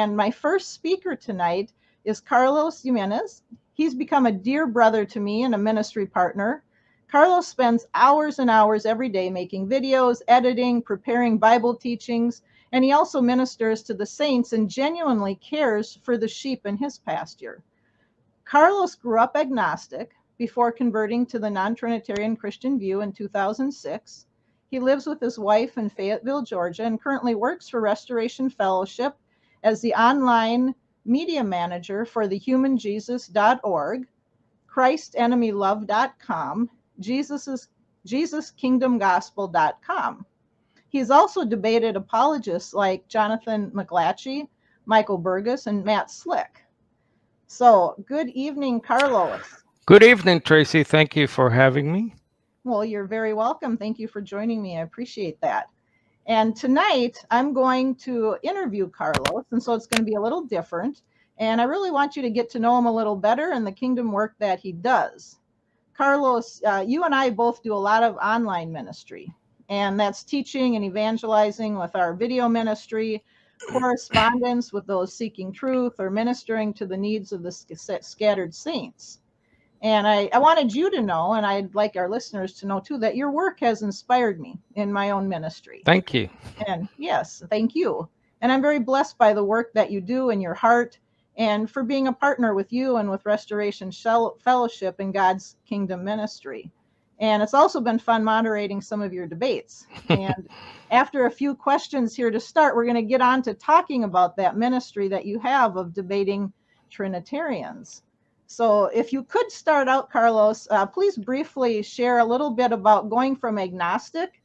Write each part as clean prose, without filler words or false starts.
And my first speaker tonight is Carlos Gimenez. He's become a dear brother to me and a ministry partner. Carlos spends hours and hours every day making videos, editing, preparing Bible teachings, and he also ministers to the saints and genuinely cares for the sheep in his pasture. Carlos grew up agnostic before converting to the non-Trinitarian Christian view in 2006. He lives with his wife in Fayetteville, Georgia, and currently works for Restoration Fellowship as the online media manager for thehumanjesus.org, christenemylove.com, jesuskingdomgospel.com. He's also debated apologists like Jonathan McLatchie, Michael Burgess, and Matt Slick. So, good evening, Carlos. Good evening, Tracy. Thank you for having me. Well, you're very welcome. Thank you for joining me. I appreciate that. And tonight, I'm going to interview Carlos, and so it's going to be a little different. And I really want you to get to know him a little better and the kingdom work that he does. Carlos, you and I both do a lot of online ministry, and that's teaching and evangelizing with our video ministry, correspondence with those seeking truth, or ministering to the needs of the scattered saints. And I wanted you to know, and I'd like our listeners to know too, that your work has inspired me in my own ministry. Thank you. And yes, thank you. And I'm very blessed by the work that you do in your heart, and for being a partner with you and with Restoration Fellowship in God's Kingdom Ministry. And it's also been fun moderating some of your debates. And after a few questions here to start, we're going to get on to talking about that ministry that you have of debating Trinitarians. So if you could start out, Carlos, please briefly share a little bit about going from agnostic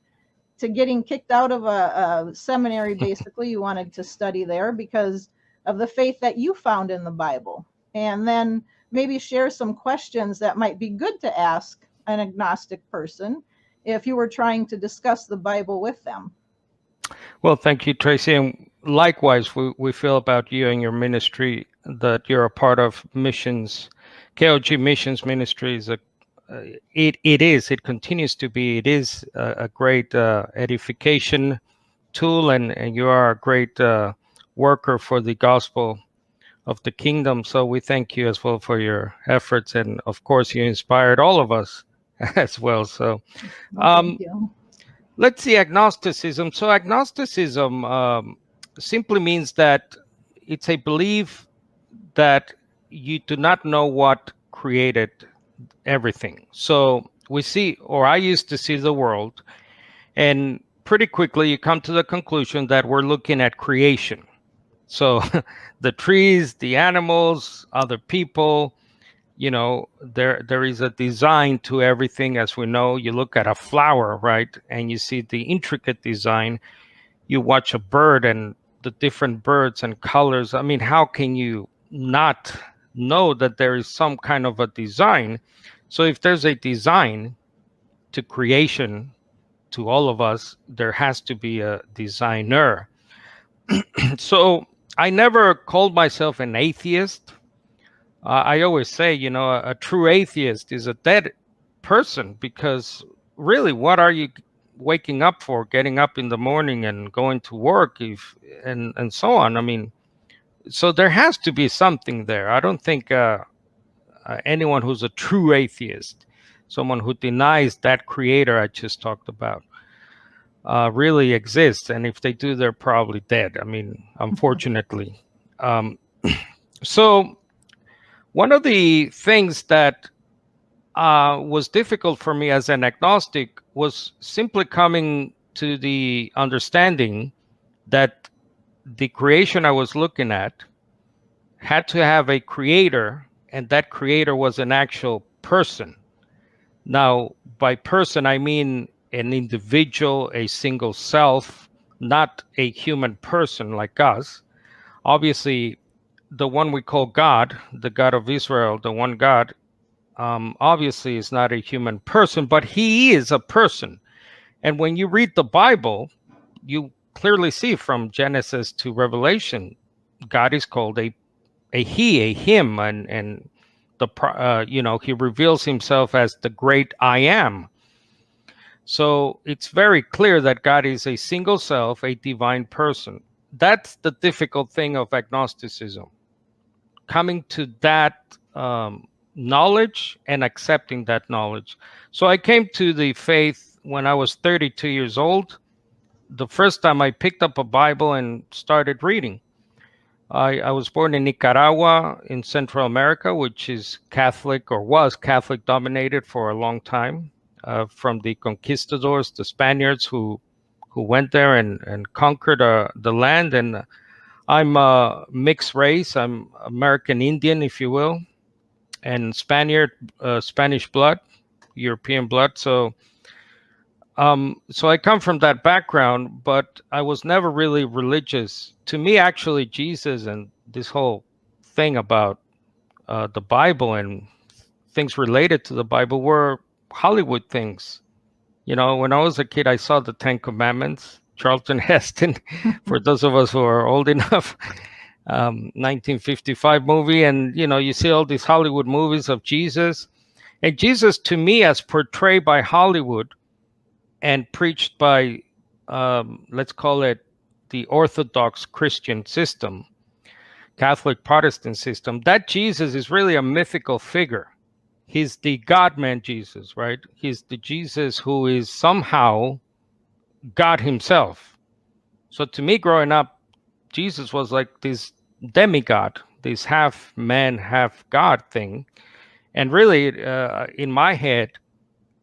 to getting kicked out of a seminary, basically. You wanted to study there because of the faith that you found in the Bible. And then maybe share some questions that might be good to ask an agnostic person if you were trying to discuss the Bible with them. Well, thank you, Tracy. And likewise, we feel about you and your ministry that you're a part of missions. KOG Missions Ministry is it continues to be, it is a great edification tool, and you are a great worker for the gospel of the kingdom. So we thank you as well for your efforts. And of course, you inspired all of us as well. So Thank you. let's see, agnosticism. So agnosticism simply means that it's a belief that you do not know what created everything. So we see, or I used to see the world, and pretty quickly you come to the conclusion that we're looking at creation. So the trees, the animals, other people, you know, there is a design to everything. As we know, you look at a flower, right, and you see the intricate design. You watch a bird and the different birds and colors. I mean, how can you not know that there is some kind of a design? So if there's a design to creation, to all of us, there has to be a designer. So I never called myself an atheist. I always say, you know, a true atheist is a dead person, because really, what are you waking up for, getting up in the morning and going to work and so on? I mean, so there has to be something there. I don't think anyone who's a true atheist, someone who denies that creator I just talked about, really exists. And if they do, they're probably dead. I mean, unfortunately. So one of the things that was difficult for me as an agnostic was simply coming to the understanding that the creation I was looking at had to have a creator, and that creator was an actual person. Now, by person, I mean an individual, a single self, not a human person like us. Obviously, the one we call God, the God of Israel, the one God, obviously is not a human person, but he is a person. And when you read the Bible, you clearly see from Genesis to Revelation, God is called a he, a him, and he reveals himself as the great I am. So it's very clear that God is a single self, a divine person. that's the difficult thing of agnosticism, coming to that knowledge and accepting that knowledge. So I came to the faith when I was 32 years old. The first time I picked up a Bible and started reading. I was born in Nicaragua in Central America, which is Catholic, or was Catholic dominated for a long time, from the conquistadors, the Spaniards who went there and conquered the land. And I'm a mixed race. I'm American Indian, if you will, and Spaniard, Spanish blood, European blood. So I come from that background, but I was never really religious. To me, actually, Jesus and this whole thing about the Bible and things related to the Bible were Hollywood things. You know, when I was a kid, I saw the Ten Commandments, Charlton Heston, for those of us who are old enough, 1955 movie. And, you know, you see all these Hollywood movies of Jesus. And Jesus, to me, as portrayed by Hollywood, and preached by, let's call it the Orthodox Christian system, Catholic Protestant system, that Jesus is really a mythical figure. He's the God-man Jesus, right? He's the Jesus who is somehow God himself. So to me, growing up, Jesus was like this demigod, this half man, half God thing. And really, in my head,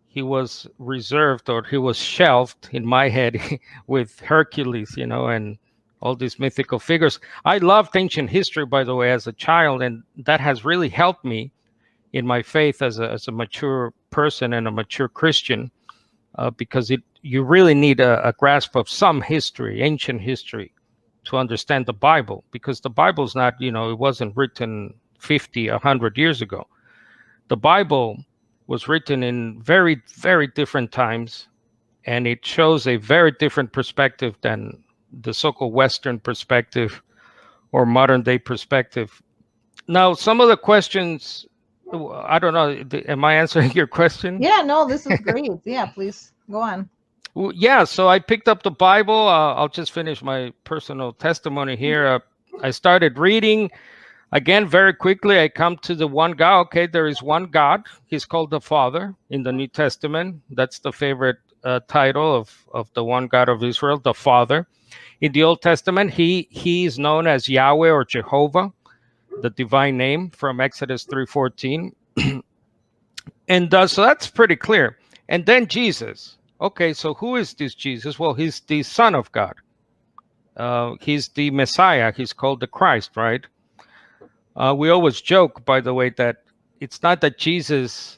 he was reserved, or he was shelved in my head with Hercules, you know, and all these mythical figures. I loved ancient history, by the way, as a child, and that has really helped me in my faith as a mature person and a mature Christian, because you really need a grasp of some history, ancient history, to understand the Bible, because the Bible's not, you know, it wasn't written 50, 100 years ago. The Bible was written in very, very different times, and it shows a very different perspective than the so-called Western perspective or modern day perspective. Now, some of the questions, I don't know, am I answering your question? Yeah, no, this is great. Yeah, please go on. Yeah, so I picked up the Bible. I'll just finish my personal testimony here. I started reading. Again, very quickly, I come to the one God. Okay, there is one God. He's called the Father in the New Testament. That's the favorite title of the one God of Israel, the Father. In the Old Testament, he is known as Yahweh or Jehovah, the divine name from Exodus 3:14. And so that's pretty clear. And then Jesus. Okay, so who is this Jesus? Well, he's the Son of God. He's the Messiah. He's called the Christ, right? We always joke, by the way, that it's not that Jesus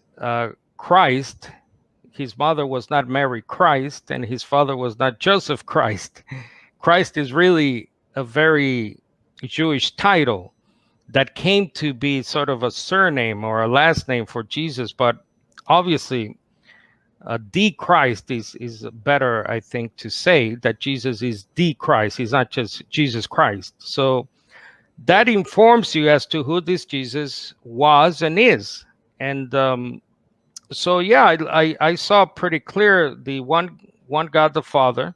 Christ, his mother was not Mary Christ, and his father was not Joseph Christ. Christ is really a very Jewish title that came to be sort of a surname or a last name for Jesus. But obviously, the Christ is better, I think, to say that Jesus is the Christ. He's not just Jesus Christ. So that informs you as to who this Jesus was and is. And so, yeah, I saw pretty clear the one God, the Father.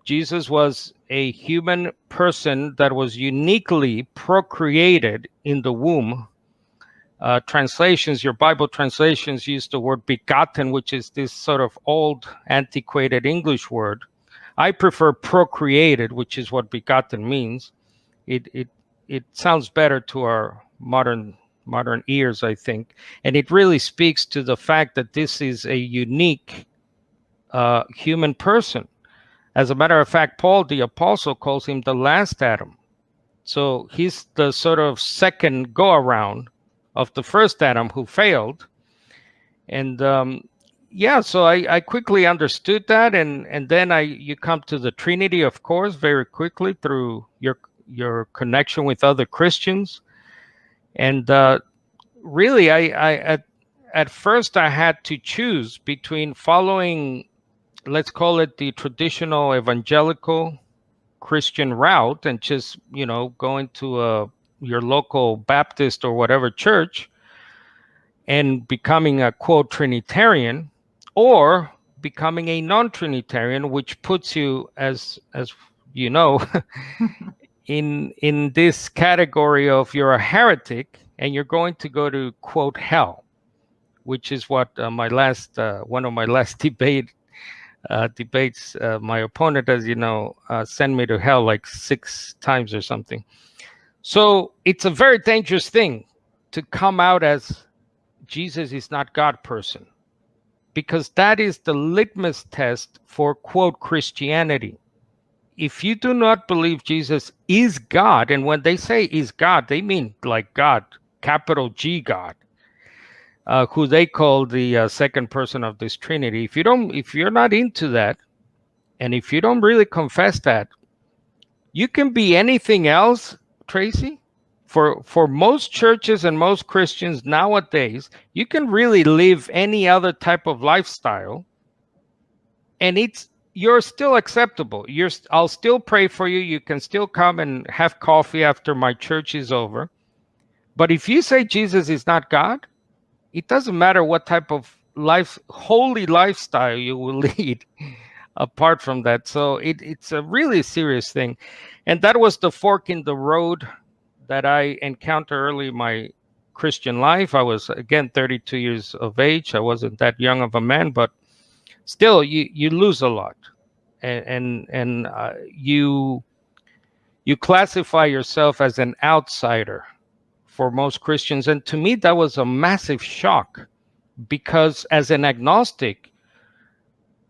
Jesus was a human person that was uniquely procreated in the womb. Translations, your Bible translations use the word begotten, which is this sort of old, antiquated English word. I prefer procreated, which is what begotten means. It sounds better to our modern ears, I think. And it really speaks to the fact that this is a unique human person. As a matter of fact, Paul, the apostle, calls him the last Adam. So he's the sort of second go-around of the first Adam who failed. And yeah, so I quickly understood that. And then you come to the Trinity, of course, very quickly through your connection with other Christians. And really, at first I had to choose between following, let's call it the traditional evangelical Christian route and just, you know, going to your local Baptist or whatever church and becoming a quote Trinitarian, or becoming a non-Trinitarian, which puts you, as you know, in this category of you're a heretic and you're going to go to quote hell, which is what my last one of my last debates, my opponent, as you know, sent me to hell like 6 times or something. So it's a very dangerous thing to come out as Jesus is not God person, because that is the litmus test for quote Christianity. If you do not believe Jesus is God, and when they say is God, they mean like God, capital G God, who they call the second person of this Trinity. If you're not into that, and if you don't really confess that, you can be anything else, Tracy. For most churches and most Christians nowadays, you can really live any other type of lifestyle, and you're still acceptable. I'll still pray for you. You can still come and have coffee after my church is over. But if you say Jesus is not God, it doesn't matter what type of holy lifestyle you will lead apart from that. So it's a really serious thing. And that was the fork in the road that I encountered early in my Christian life. I was, again, 32 years of age. I wasn't that young of a man, but still, you lose a lot. And you classify yourself as an outsider for most Christians. And to me, that was a massive shock, because as an agnostic,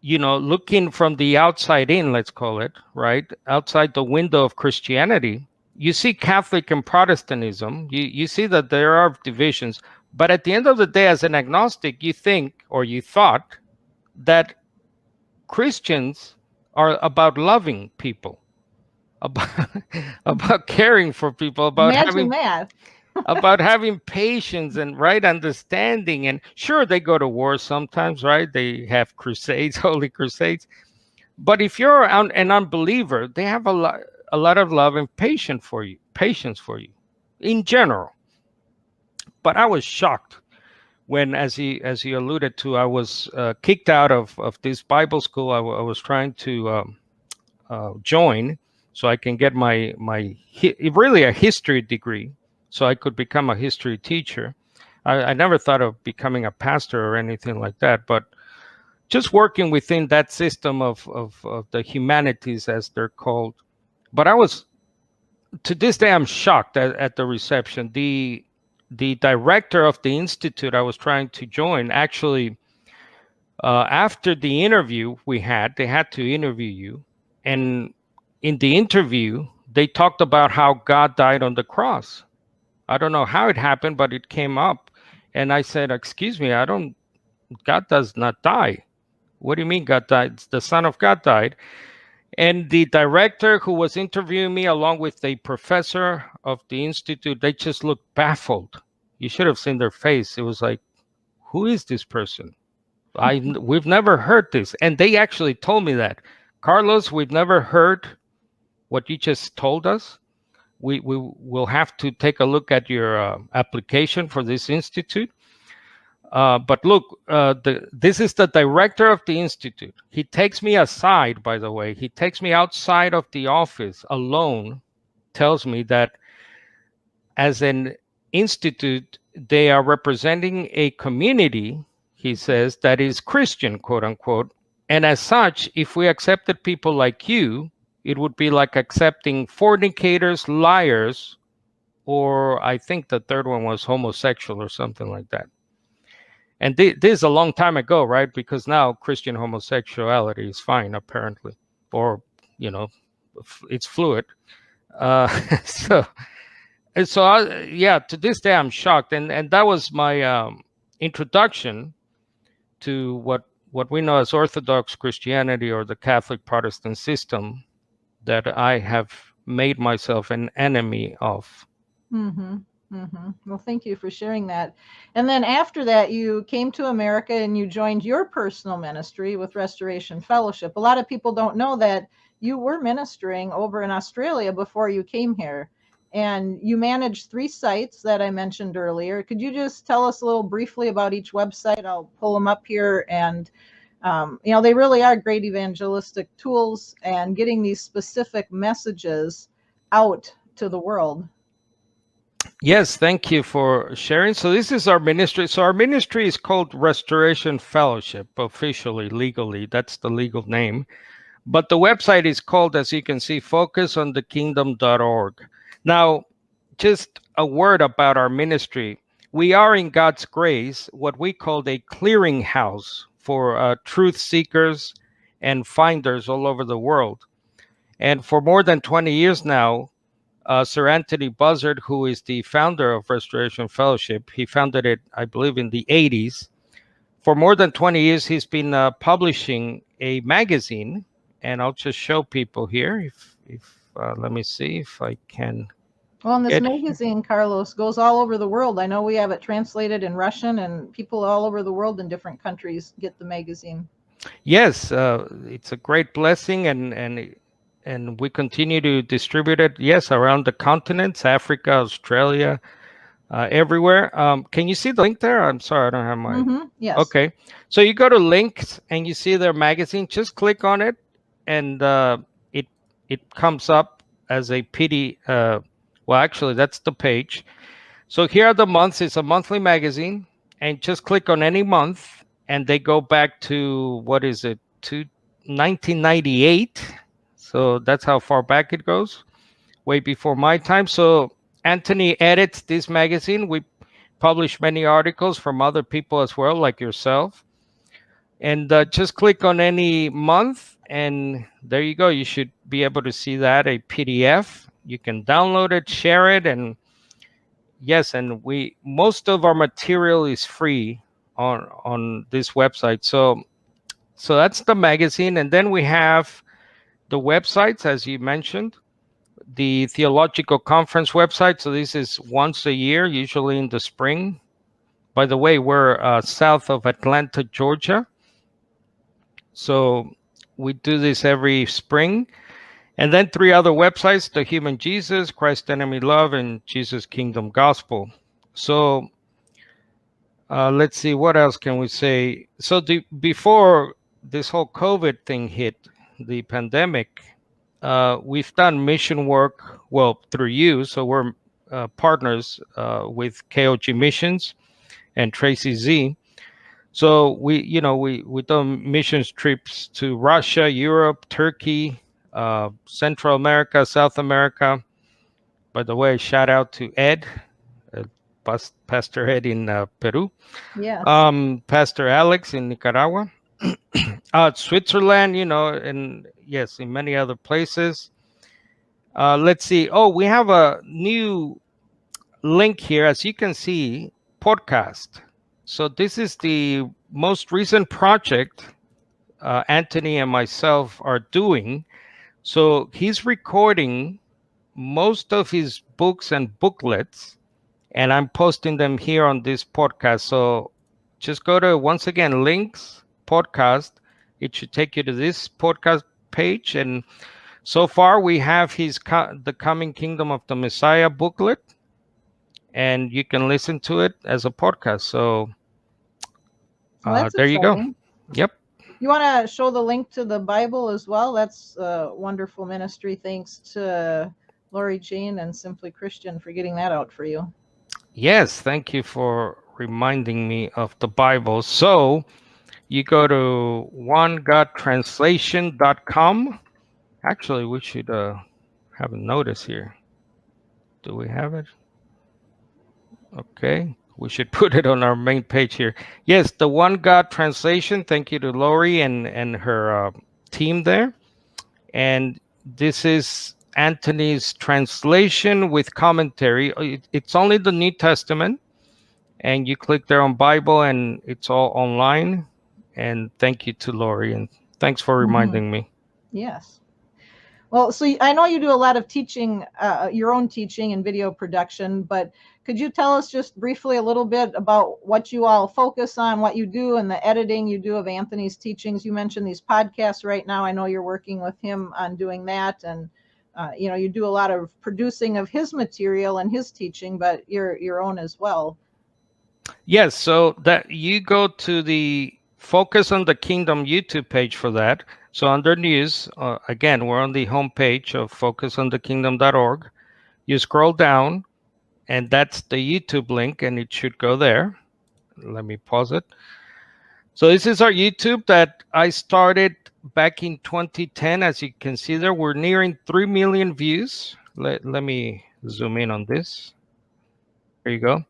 looking from the outside in, let's call it, right, outside the window of Christianity, you see Catholic and Protestantism, you see that there are divisions. But at the end of the day, as an agnostic, you think, or you thought, that Christians are about loving people, about caring for people, about Imagine that. about having patience and right understanding. And sure, they go to war sometimes, right? They have crusades, holy crusades. But if you're an unbeliever, they have a lot of love and patience for you in general. But I was shocked when, as he alluded to, I was kicked out of this Bible school I was trying to join, so I can get my really a history degree, so I could become a history teacher. I never thought of becoming a pastor or anything like that, but just working within that system of the humanities, as they're called. But to this day, I'm shocked at the reception. The director of the institute I was trying to join, actually, after the interview they had to interview you. And in the interview, they talked about how God died on the cross. I don't know how it happened, but it came up. And I said, excuse me, God does not die. What do you mean God died? The Son of God died. And the director who was interviewing me, along with a professor of the institute, they just looked baffled. You should have seen their face. It was like, who is this person? We've never heard this. And they actually told me that, Carlos, we've never heard what you just told us. We will have to take a look at your application for this institute. But look, this is the director of the institute. He takes me aside, by the way. He takes me outside of the office alone, tells me that as an institute, they are representing a community, he says, that is Christian, quote unquote. And as such, if we accepted people like you, it would be like accepting fornicators, liars, or I think the third one was homosexual or something like that. And this is a long time ago, right? Because now Christian homosexuality is fine, apparently, or it's fluid. So to this day I'm shocked, and that was my introduction to what we know as Orthodox Christianity, or the Catholic Protestant system, that I have made myself an enemy of. Mm-hmm. Mm-hmm. Well, thank you for sharing that. And then after that, you came to America and you joined your personal ministry with Restoration Fellowship. A lot of people don't know that you were ministering over in Australia before you came here. And you managed 3 sites that I mentioned earlier. Could you just tell us a little briefly about each website? I'll pull them up here and They really are great evangelistic tools and getting these specific messages out to the world. Yes, thank you for sharing. So this is our ministry. So our ministry is called Restoration Fellowship, officially, legally. That's the legal name. But the website is called, as you can see, focusonthekingdom.org. Now, just a word about our ministry. We are, in God's grace, what we call a clearinghouse for truth seekers and finders all over the world. And for more than 20 years now, Sir Anthony Buzzard, who is the founder of Restoration Fellowship, he founded it, I believe, in the 80s. For more than 20 years, he's been publishing a magazine, and I'll just show people here. Let me see if I can. Well, and this magazine, Carlos, goes all over the world. I know we have it translated in Russian, and people all over the world in different countries get the magazine. Yes, it's a great blessing, and we continue to distribute it. Yes, around the continents, Africa, Australia, everywhere. Can you see the link there? I'm sorry, I don't have my. Yes. Okay, so you go to links and you see their magazine. Just click on it, and it comes up as a PD. Well, actually, that's the page. So here are the months. It's a monthly magazine, and just click on any month, and they go back to, what is it, to 1998. So that's how far back it goes, way before my time. So Anthony edits this magazine. We publish many articles from other people as well, like yourself. And just click on any month, and there you go. You should be able to see that, a PDF. You can download it, share it, and yes, and most of our material is free on this website. So that's the magazine, and then we have the websites, as you mentioned, the theological conference website. So this is once a year, usually in the spring. By the way, we're south of Atlanta, Georgia. So we do this every spring. And then 3 other websites: The Human Jesus, Christ Enemy Love, and Jesus Kingdom Gospel. So let's see, what else can we say? So before this whole COVID thing hit, the pandemic, we've done mission work, well, through you. So we're partners with KOG Missions and Tracy Z. So we done missions trips to Russia, Europe, Turkey, Central America, South America. By the way, shout out to Ed, Pastor Ed in Peru. Yes. Pastor Alex in Nicaragua, Switzerland, and yes, in many other places. Let's see. Oh, we have a new link here, as you can see, podcast. So this is the most recent project Anthony and myself are doing. So he's recording most of his books and booklets, and I'm posting them here on this podcast. So just go to, once again, links, podcast. It should take you to this podcast page. And so far we have the Coming Kingdom of the Messiah booklet, and you can listen to it as a podcast. So there you go. Yep. You want to show the link to the Bible as well? That's a wonderful ministry. Thanks to Lori Jane and Simply Christian for getting that out for you. Yes, thank you for reminding me of the Bible. So you go to onegodtranslation.com. Actually, we should have a notice here. Do we have it? Okay, we should put it on our main page here. Yes, the One God Translation. Thank you to Lori and her team there. And this is Anthony's translation with commentary. It's only the New Testament, and you click there on Bible, and it's all online. And thank you to Lori, and thanks for reminding me. Yes. Well, so I know you do a lot of teaching, your own teaching and video production, but could you tell us just briefly a little bit about what you all focus on, what you do, and the editing you do of Anthony's teachings? You mentioned these podcasts right now. I know you're working with him on doing that, and you do a lot of producing of his material and his teaching, but your own as well. Yes, so that you go to the Focus on the Kingdom YouTube page for that. So under news, again, we're on the homepage of focusonthekingdom.org. You scroll down, and that's the YouTube link, and it should go there. Let me pause it. So this is our YouTube that I started back in 2010. As you can see there, we're nearing 3 million views. Let me zoom in on this. There you go.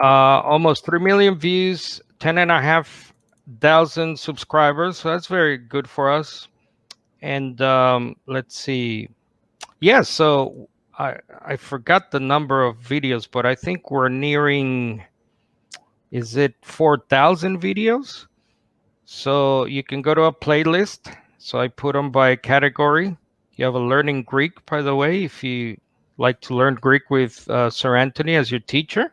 Almost 3 million views, 10,500 subscribers. So that's very good for us. And let's see. Yeah, so I forgot the number of videos, but I think we're nearing, is it 4,000 videos? So you can go to a playlist. So I put them by category. You have a learning Greek, by the way, if you like to learn Greek with Sir Anthony as your teacher.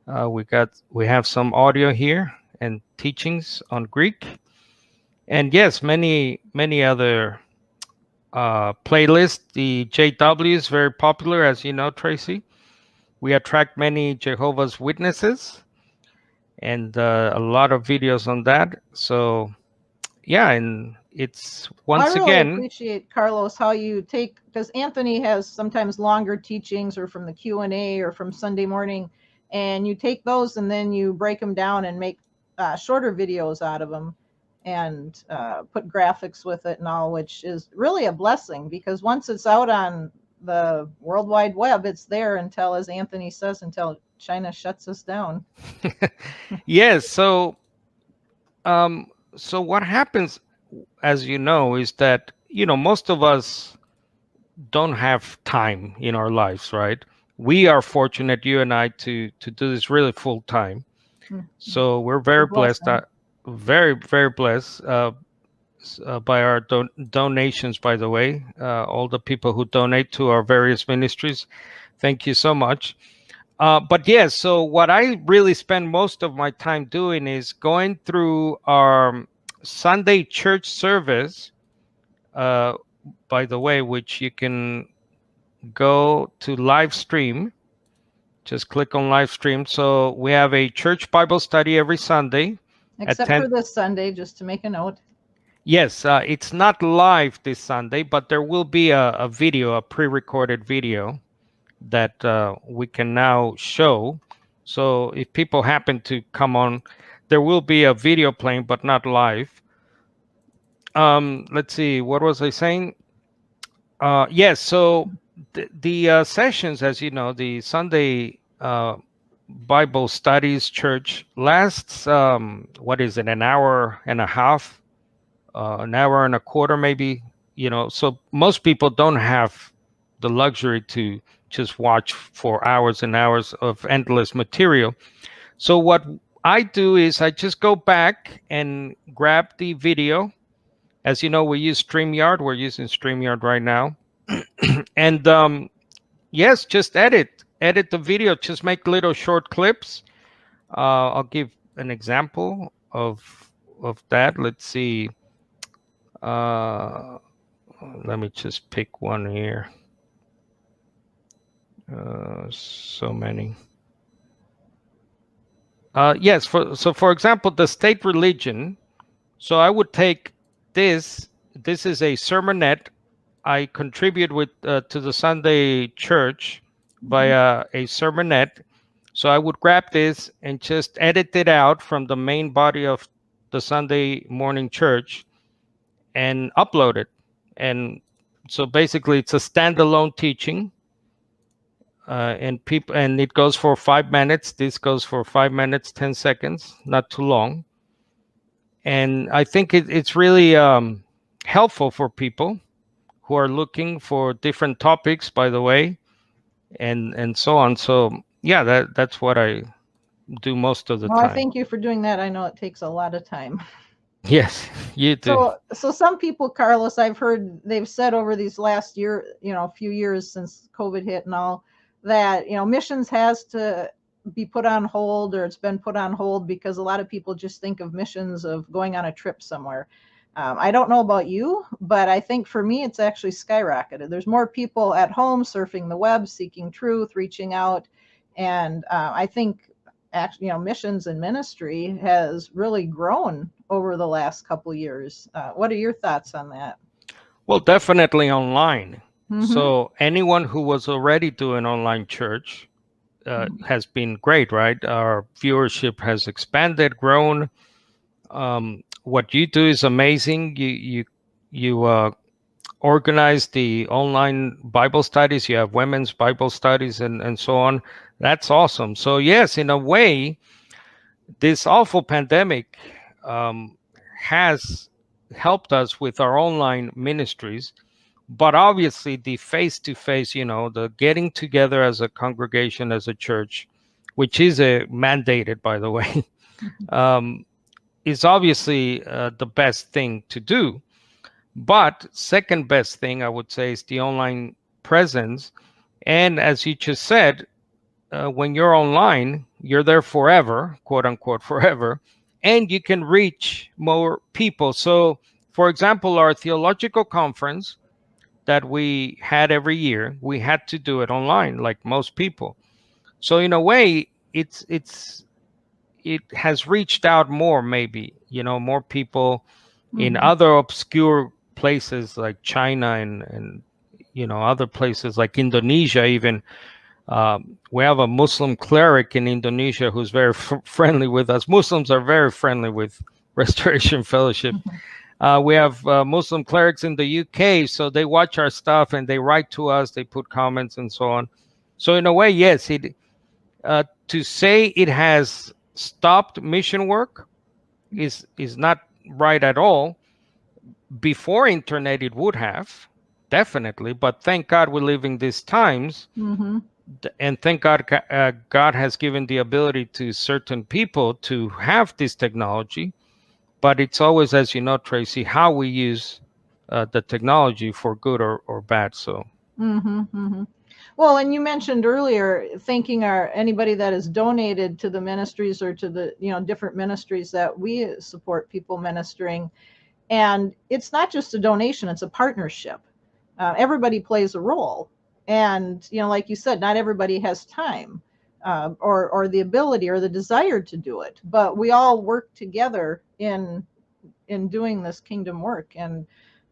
We have some audio here and teachings on Greek. And yes, many other playlists. The JW is very popular, as you know, Tracy. We attract many Jehovah's Witnesses, and a lot of videos on that. So yeah, and it's once I really again appreciate, Carlos, how you take, because Anthony has sometimes longer teachings or from the Q&A or from Sunday morning, and you take those and then you break them down and make shorter videos out of them and put graphics with it and all, which is really a blessing, because once it's out on the World Wide Web, it's there until, as Anthony says, until China shuts us down. yes. So what happens, as you know, is that most of us don't have time in our lives, right? We are fortunate, you and I, to do this really full time. So we're very blessed, very, very blessed by our donations, by the way. All the people who donate to our various ministries, thank you so much. But yes, so what I really spend most of my time doing is going through our Sunday church service, by the way, which you can go to live stream. Just click on live stream. So we have a church Bible study every Sunday. Except for this Sunday, just to make a note. Yes, it's not live this Sunday, but there will be a video, a pre-recorded video that we can now show. So if people happen to come on, there will be a video playing, but not live. Let's see, what was I saying? Yes, so the sessions, as you know, the Sunday Bible Studies Church lasts, what is it, an hour and a half, an hour and a quarter maybe, so most people don't have the luxury to just watch for hours and hours of endless material. So what I do is I just go back and grab the video. As you know, we use StreamYard. We're using StreamYard right now. And yes, just edit the video. Just make little short clips. I'll give an example of that. Let's see. Let me just pick one here. So many. Yes, for example, the state religion. So I would take this. This is a sermonette I contribute with to the Sunday church via a sermonette. So I would grab this and just edit it out from the main body of the Sunday morning church and upload it. And so basically it's a standalone teaching. And it goes for 5 minutes. This goes for 5 minutes, 10 seconds, not too long. And I think it's really helpful for people who are looking for different topics, by the way, and so on. So yeah, that's what I do most of the time. I thank you for doing that. I know it takes a lot of time. Yes, you do. So some people, Carlos, I've heard they've said over these last year, few years since COVID hit and all, that missions has to be put on hold, or it's been put on hold because a lot of people just think of missions of going on a trip somewhere. I don't know about you, but I think for me, it's actually skyrocketed. There's more people at home surfing the web, seeking truth, reaching out. And I think missions and ministry has really grown over the last couple years. What are your thoughts on that? Well, definitely online. Mm-hmm. So anyone who was already doing online church has been great, right? Our viewership has expanded, grown. What you do is amazing. You organize the online Bible studies. You have women's Bible studies and so on. That's awesome. So yes, in a way, this awful pandemic has helped us with our online ministries. But obviously, the face-to-face, the getting together as a congregation, as a church, which is mandated, by the way, is obviously the best thing to do. But second best thing, I would say, is the online presence. And as you just said, when you're online, you're there forever, quote unquote, forever, and you can reach more people. So, for example, our theological conference that we had every year, we had to do it online, like most people. So in a way, it has reached out more, maybe, more people in other obscure places like China and other places like Indonesia even. We have a Muslim cleric in Indonesia who's very friendly with us. Muslims are very friendly with Restoration Fellowship. We have Muslim clerics in the UK, so they watch our stuff and they write to us, they put comments and so on. So in a way, yes, to say it has stopped mission work is not right at all. Before internet, it would have, definitely, but thank God we're living these times. And thank God God has given the ability to certain people to have this technology. But it's always, as you know, Tracy, how we use the technology for good or bad. So. Well, and you mentioned earlier thanking anybody that has donated to the ministries or to the different ministries that we support, people ministering. And it's not just a donation, it's a partnership. Everybody plays a role. And, like you said, not everybody has time or the ability or the desire to do it. But we all work together in doing this kingdom work. And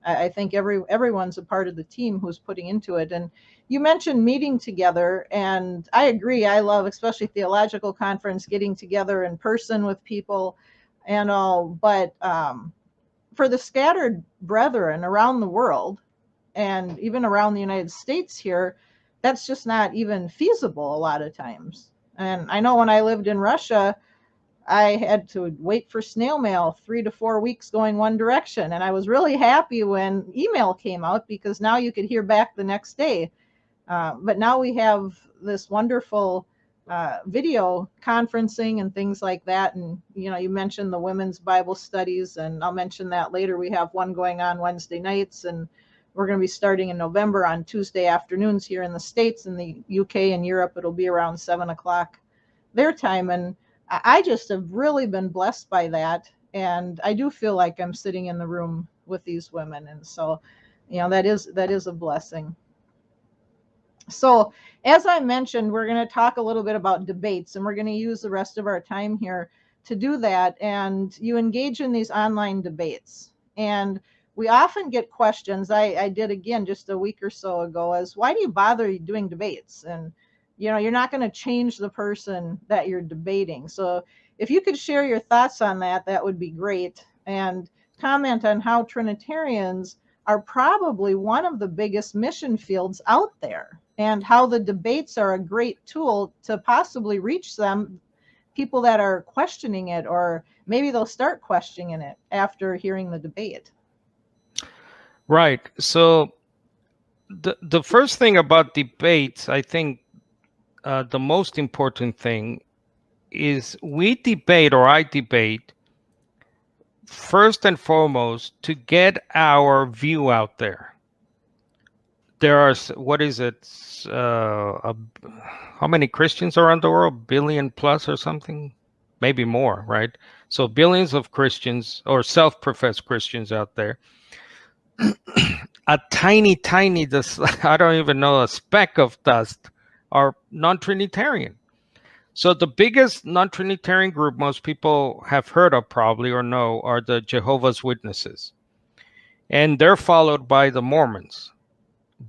I think everyone's a part of the team who's putting into it. And you mentioned meeting together, and I agree. I love, especially theological conference, getting together in person with people and all. But for the scattered brethren around the world, and even around the United States here, that's just not even feasible a lot of times. And I know when I lived in Russia, I had to wait for snail mail 3 to 4 weeks going one direction. And I was really happy when email came out because now you could hear back the next day. But now we have this wonderful video conferencing and things like that. And, you mentioned the women's Bible studies, and I'll mention that later. We have one going on Wednesday nights, and we're going to be starting in November on Tuesday afternoons here in the States. In the UK and Europe, it'll be around 7 o'clock their time. And I just have really been blessed by that. And I do feel like I'm sitting in the room with these women. And so, that is a blessing. So as I mentioned, we're going to talk a little bit about debates, and we're going to use the rest of our time here to do that. And you engage in these online debates. And we often get questions. I did again just a week or so ago, as why do you bother doing debates? And you're not going to change the person that you're debating. So if you could share your thoughts on that, that would be great. And comment on how Trinitarians are probably one of the biggest mission fields out there, and how the debates are a great tool to possibly reach them, people that are questioning it, or maybe they'll start questioning it after hearing the debate. Right. So the first thing about debates, I think the most important thing is we debate, or I debate, first and foremost to get our view out there. There are, what is it? How many Christians around the world? Billion plus or something? Maybe more, right? So billions of Christians or self-professed Christians out there. A tiny dust, I don't even know, a speck of dust are non-Trinitarian. So the biggest non-Trinitarian group most people have heard of probably or know are the Jehovah's Witnesses. And they're followed by the Mormons.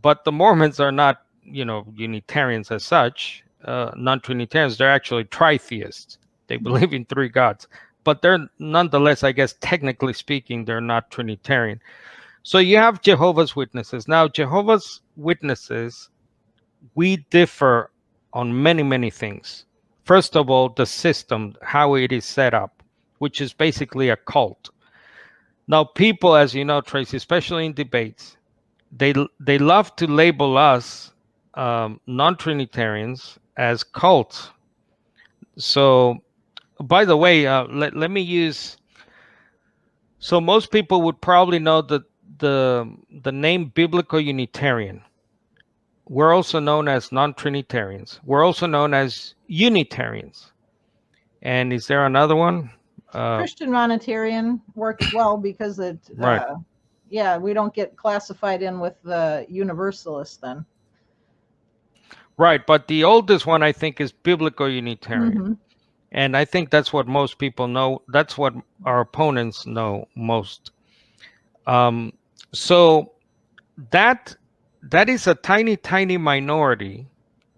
But the Mormons are not, Unitarians as such, non-Trinitarians. They're actually tritheists. They believe in three gods. But they're nonetheless, I guess, technically speaking, they're not Trinitarian. So you have Jehovah's Witnesses. Now, Jehovah's Witnesses, we differ on many, many things. First of all, the system, how it is set up, which is basically a cult. Now, people, as you know, Tracy, especially in debates, they love to label us non-Trinitarians as cults. So, by the way, let me use. So most people would probably know that the name Biblical Unitarian. We're also known as non-Trinitarians. We're also known as Unitarians. And is there another one? Christian Monitarian works well because it, Right. We don't get classified in with the Universalists then. Right, but the oldest one I think is Biblical Unitarian. Mm-hmm. And I think that's what most people know. That's what our opponents know most. So that is a tiny, tiny minority,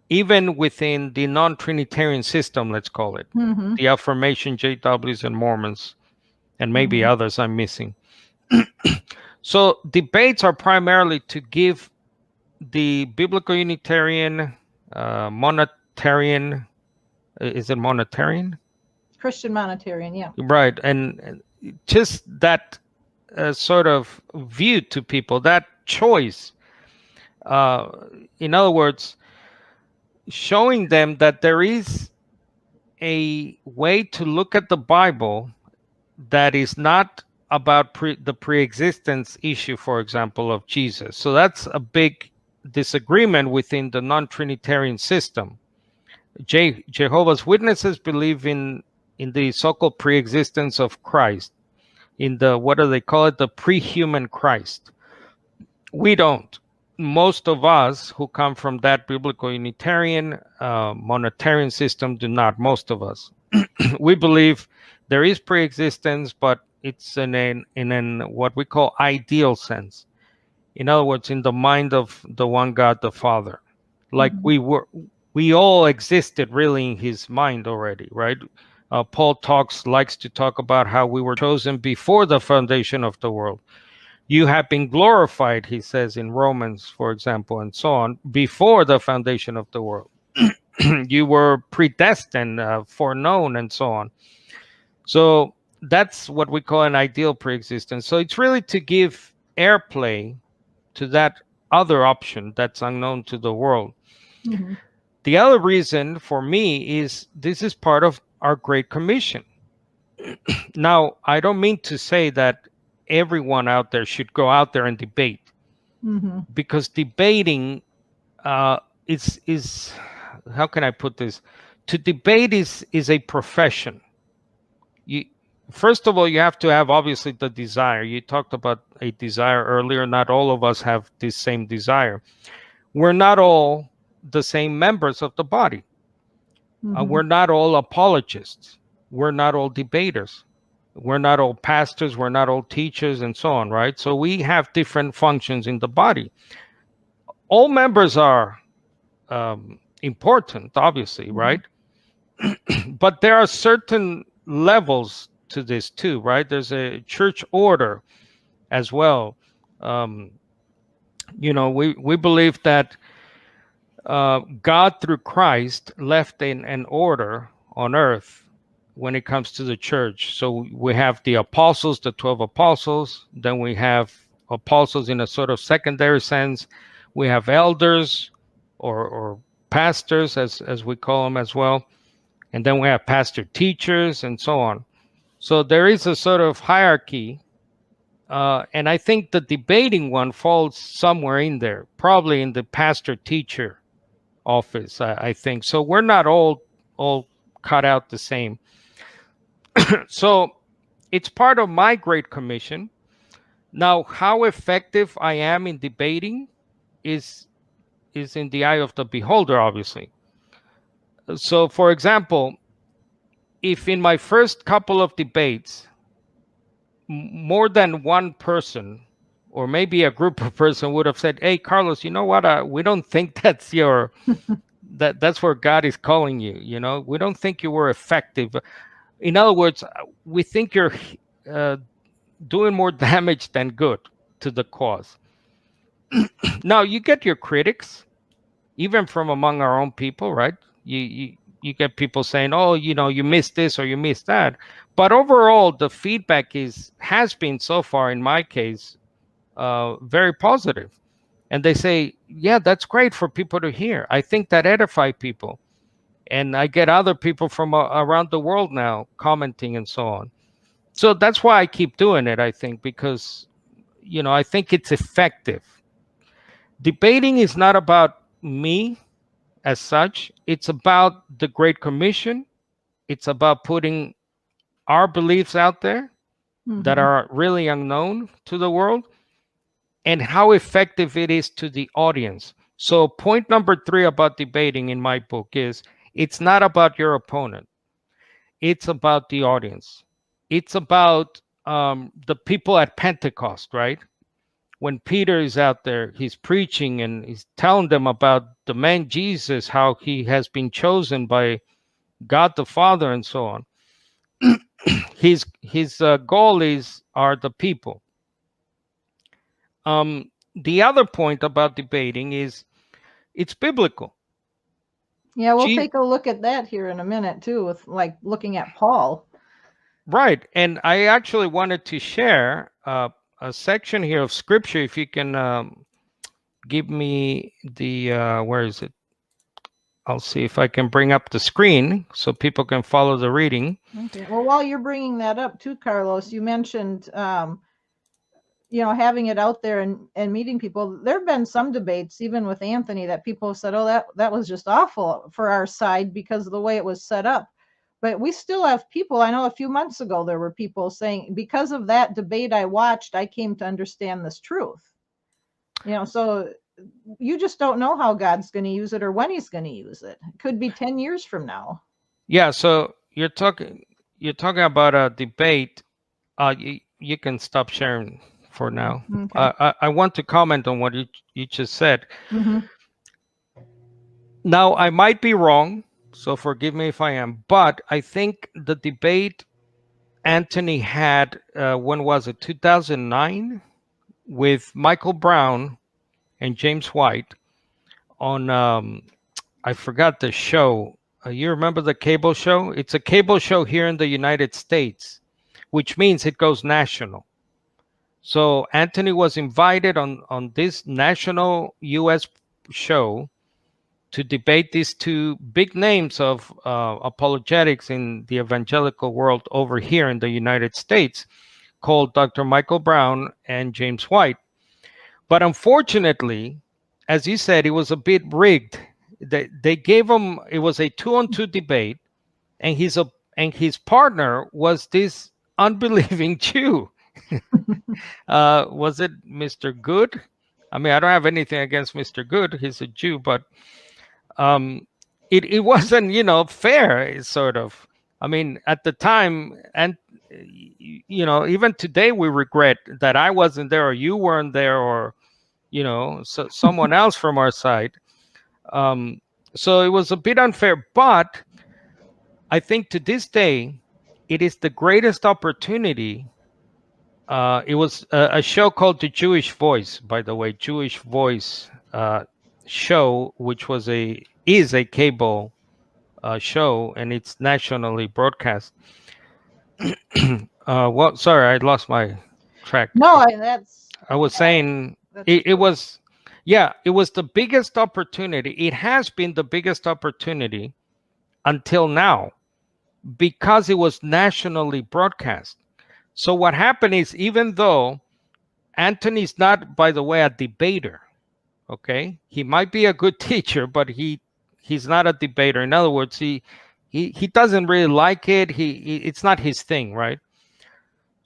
even within the non-Trinitarian system, let's call it. Mm-hmm. The Affirmation, JWs, and Mormons, and maybe others I'm missing. So debates are primarily to give the Biblical Unitarian, Monitarian, is it Monitarian? Christian Monitarian, yeah. Right, and just that sort of view to people, that choice. In other words, showing them that there is a way to look at the Bible that is not about the pre-existence issue, for example, of Jesus. So that's a big disagreement within the non-Trinitarian system. Jehovah's Witnesses believe in the so-called pre-existence of Christ, in the, what do they call it, the pre-human Christ. We don't. Most of us who come from that Biblical Unitarian, Monitarian system do not. Most of us. We believe there is pre-existence, but it's in an what we call ideal sense. In other words, in the mind of the one God, the Father. Like we all existed really in his mind already, right? Paul likes to talk about how we were chosen before the foundation of the world. You have been glorified, he says in Romans, for example, and so on, before the foundation of the world. You were predestined, foreknown, and so on. So that's what we call an ideal preexistence. So it's really to give airplay to that other option that's unknown to the world. Mm-hmm. The other reason for me is this is part of our Great Commission. Now, I don't mean to say that everyone out there should go out there and debate, because debating is how can I put this? To debate is a profession. First of all, you have to have obviously the desire. You talked about a desire earlier. Not all of us have this same desire. We're not all the same members of the body. We're not all apologists. We're not all debaters. We're not all pastors. We're not all teachers, and so on, right? So we have different functions in the body. All members are important, obviously, right? But there are certain levels to this too, right? There's a church order as well. We believe that God through Christ left an order on earth when it comes to the church. So we have the apostles, the 12 apostles. Then we have apostles in a sort of secondary sense. We have elders or pastors, as we call them as well. And then we have pastor teachers and so on. So there is a sort of hierarchy. And I think the debating one falls somewhere in there, probably in the pastor teacher office, I think. So we're not all cut out the same. So it's part of my Great Commission. Now, how effective I am in debating is in the eye of the beholder, obviously. So, for example, if in my first couple of debates, more than one person or maybe a group of person would have said, "Hey, Carlos, you know what? We don't think that's your that's where God is calling you. You know, we don't think you were effective. In other words, we think you're uh, doing more damage than good to the cause." Now, you get your critics, even from among our own people, right? You get people saying, "Oh, you know, you missed this or you missed that." But overall, the feedback has been so far, in my case, very positive. And they say, "Yeah, that's great for people to hear. I think that edify people." And I get other people from around the world now commenting and so on. So that's why I keep doing it, I think, because, I think it's effective. Debating is not about me as such, it's about the Great Commission. It's about putting our beliefs out there that Mhm. are really unknown to the world, and how effective it is to the audience. So, point number 3 about debating in my book is it's not about your opponent, it's about the audience. It's about the people at Pentecost, right? When Peter is out there, he's preaching and he's telling them about the man Jesus, how he has been chosen by God the Father, and so on. His goal are the people. The other point about debating is it's biblical. Yeah, we'll Gee, take a look at that here in a minute too, with like looking at Paul. right, and I actually wanted to share a section here of scripture. If you can give me the where is it? I'll see if I can bring up the screen so people can follow the reading. Okay. Well, while you're bringing that up too, Carlos, you mentioned, having it out there and meeting people. There have been some debates, even with Anthony, that people have said, "Oh, that was just awful for our side because of the way it was set up." But we still have people. I know a few months ago there were people saying, because of that debate I watched, I came to understand this truth. So you just don't know how God's going to use it or when he's going to use it. It could be 10 years from now. Yeah, so you're talking about a debate. You can stop sharing for now. Okay. I want to comment on what you just said. Mm-hmm. Now, I might be wrong, so forgive me if I am, but I think the debate Anthony had, when was it, 2009, with Michael Brown and James White on, I forgot the show. You remember the cable show? It's a cable show here in the United States, which means it goes national. So Anthony was invited on this national U.S. show to debate these two big names of apologetics in the evangelical world over here in the United States, called Dr. Michael Brown and James White. But unfortunately, as you said, it was a bit rigged. They gave him, it was a 2-on-2 debate, and his partner was this unbelieving Jew. Was it Mr. Good? I mean, I don't have anything against Mr. Good. He's a Jew, but it wasn't, fair, sort of. I mean, at the time, and even today, we regret that I wasn't there or you weren't there, or someone else from our side. So it was a bit unfair, but I think to this day, it is the greatest opportunity. It was a show called The Jewish Voice, by the way, Jewish Voice show, which is a cable show, and it's nationally broadcast. Well, sorry, I lost my track. No, I was saying it was, yeah, it was the biggest opportunity. It has been the biggest opportunity until now because it was nationally broadcast. So what happened is, even though Anthony's not, by the way, a debater, okay, he might be a good teacher, but he's not a debater. In other words, he doesn't really like it. It's not his thing, right?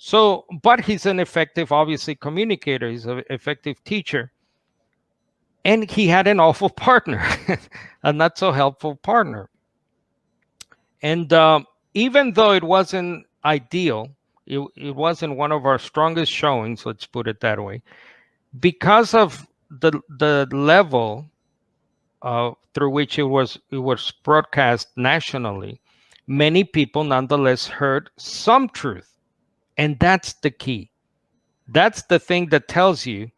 So, but he's an effective, obviously, communicator. He's an effective teacher, and he had an awful partner, a not so helpful partner. And even though it wasn't ideal, it wasn't one of our strongest showings, let's put it that way, because of the level through which it was broadcast nationally, many people nonetheless heard some truth. And that's the key. That's the thing that tells you,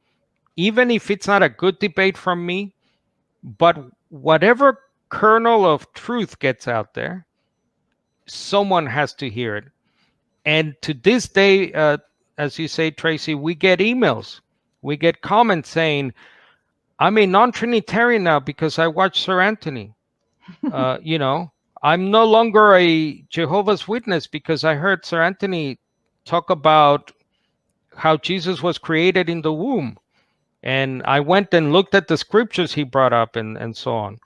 even if it's not a good debate from me, but whatever kernel of truth gets out there, someone has to hear it. And to this day, as you say, Tracy, we get emails, we get comments saying, I'm a non-Trinitarian now because I watched Sir Anthony. You know, I'm no longer a Jehovah's Witness because I heard Sir Anthony talk about how Jesus was created in the womb. And I went and looked at the scriptures he brought up and so on.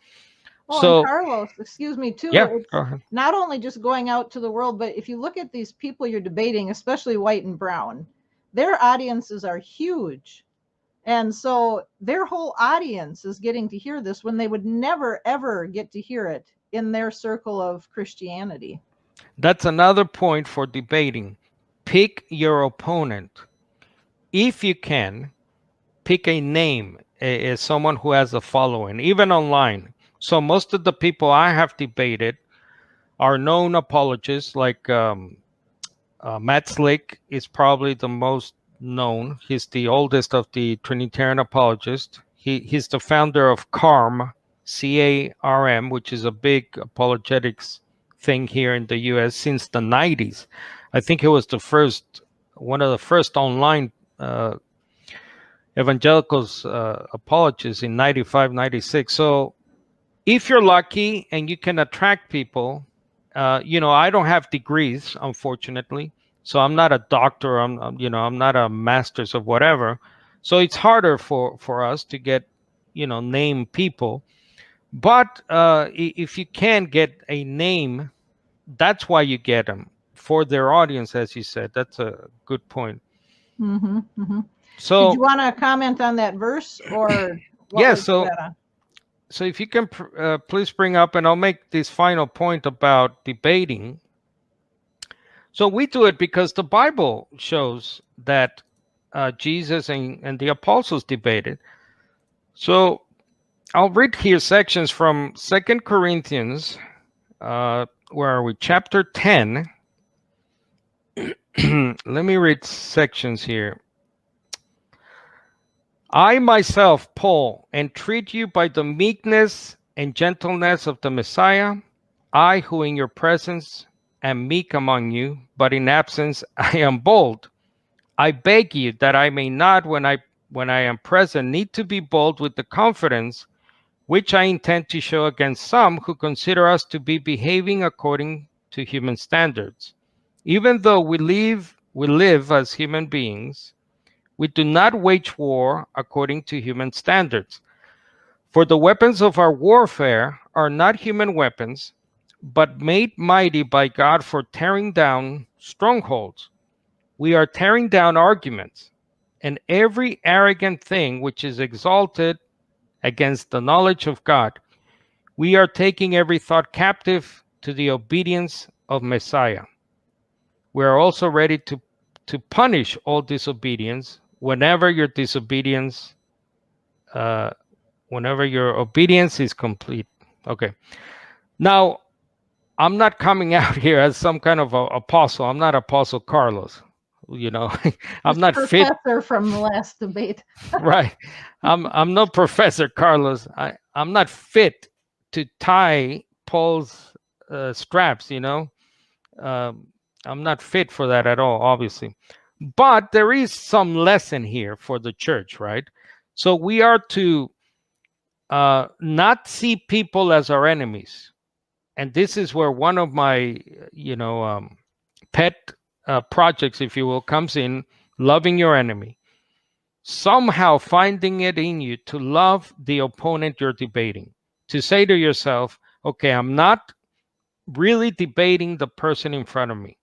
Oh, So, and Carlos, excuse me too. yeah, It's go ahead. not only just going out to the world, but if you look at these people you're debating, especially white and brown, their audiences are huge. And so their whole audience is getting to hear this when they would never, ever get to hear it in their circle of Christianity. That's another point for debating. Pick your opponent. If you can, pick a name as someone who has a following, even online. So most of the people I have debated are known apologists, like Matt Slick is probably the most known. He's the oldest of the Trinitarian apologists. He's the founder of CARM, CARM, which is a big apologetics thing here in the U.S. since the 90s. I think he was one of the first online evangelicals apologists in 95, 96. So if you're lucky and you can attract people, I don't have degrees, unfortunately. So I'm not a doctor. I'm not a master's of whatever. So it's harder for us to get, name people. But if you can get a name, that's why you get them, for their audience, as you said. That's a good point. Mm-hmm, mm-hmm. So did you want to comment on that verse, or what yeah, was that on? So if you can please bring up, and I'll make this final point about debating. So we do it because the Bible shows that Jesus and the apostles debated. So I'll read here sections from 2 Corinthians, where are we? Chapter 10. Let me read sections here. I myself, Paul, entreat you by the meekness and gentleness of the Messiah, I who in your presence am meek among you, but in absence I am bold. I beg you that I may not, when I am present, need to be bold with the confidence which I intend to show against some who consider us to be behaving according to human standards. Even though we live as human beings, we do not wage war according to human standards. For the weapons of our warfare are not human weapons, but made mighty by God for tearing down strongholds. We are tearing down arguments and every arrogant thing which is exalted against the knowledge of God. We are taking every thought captive to the obedience of Messiah. We are also ready to punish all disobedience whenever your obedience is complete. Okay. Now, I'm not coming out here as some kind of apostle. I'm not Apostle Carlos. I'm not fit. Professor from the last debate. Right. I'm no Professor Carlos. I'm not fit to tie Paul's straps. I'm not fit for that at all, obviously. But there is some lesson here for the church, right? So we are to not see people as our enemies. And this is where one of my, pet projects, if you will, comes in: loving your enemy. Somehow finding it in you to love the opponent you're debating. To say to yourself, okay, I'm not really debating the person in front of me.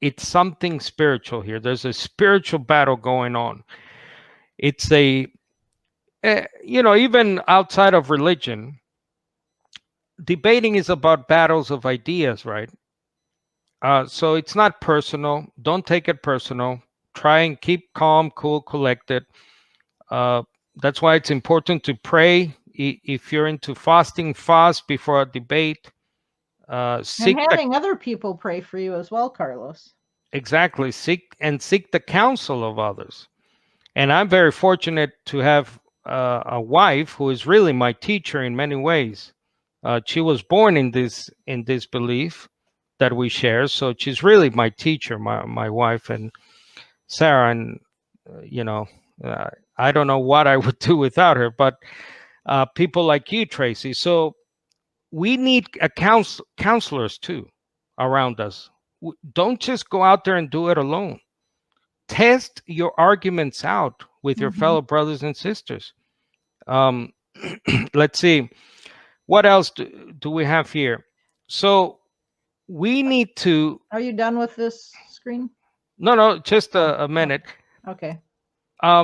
It's something spiritual here. There's a spiritual battle going on. It's even outside of religion, debating is about battles of ideas, right? So it's not personal. Don't take it personal. Try and keep calm, cool, collected. Uh, that's why it's important to pray. If you're into fasting, fast before a debate. And Seek having other people pray for you as well, Carlos. exactly, seek the counsel of others. And I'm very fortunate to have a wife who is really my teacher in many ways. She was born in this belief that we share, so she's really my teacher, my wife, and Sarah. And you know, uh, I don't know what I would do without her. But people like you, Tracy. So we need counselors too around us. Don't just go out there and do it alone. Test your arguments out with your fellow brothers and sisters. Um, let's see, what else do we have here? So we need to. Are you done with this screen? No, just a minute. Okay. I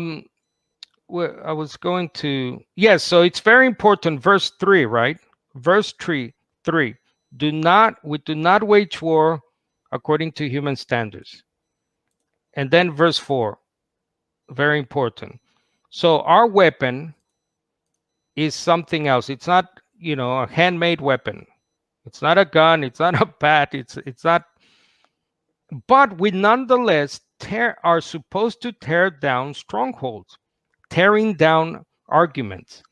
was going to. Yes, so it's very important. Verse 3, right? Verse 3. We do not wage war according to human standards. And then verse 4, very important. So our weapon is something else. It's not, a handmade weapon. It's not a gun. It's not a bat. It's not. But we nonetheless are supposed to tear down strongholds, tearing down arguments.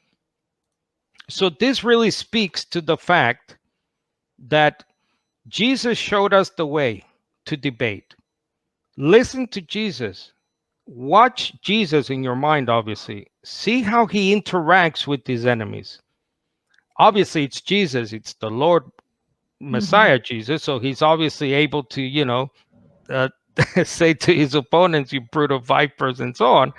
So this really speaks to the fact that Jesus showed us the way to debate. Listen to Jesus. Watch Jesus in your mind, obviously. See how he interacts with his enemies. Obviously, it's Jesus. It's the Lord Messiah, Jesus. So he's obviously able to, say to his opponents, you brood of vipers, and so on.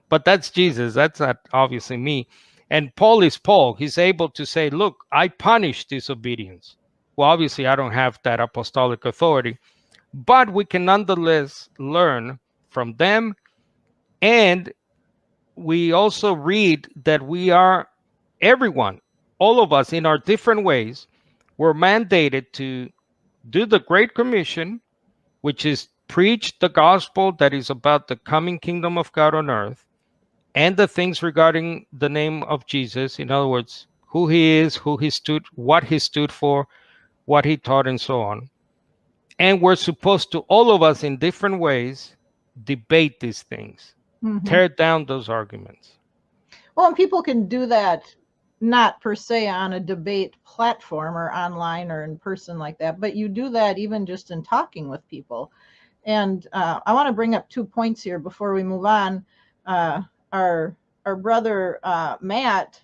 But that's Jesus. That's not obviously me. And Paul is Paul. He's able to say, look, I punish disobedience. Well, obviously, I don't have that apostolic authority, but we can nonetheless learn from them. And we also read that we are, everyone, all of us in our different ways, were mandated to do the Great Commission, which is preach the gospel that is about the coming kingdom of God on earth, and the things regarding the name of Jesus. In other words, who he is, who he stood, what he stood for, what he taught, and so on. And we're supposed to, all of us in different ways, debate these things, tear down those arguments. Well, and people can do that not per se on a debate platform or online or in person like that, but you do that even just in talking with people. And I want to bring up 2 points here before we move on. Our brother Matt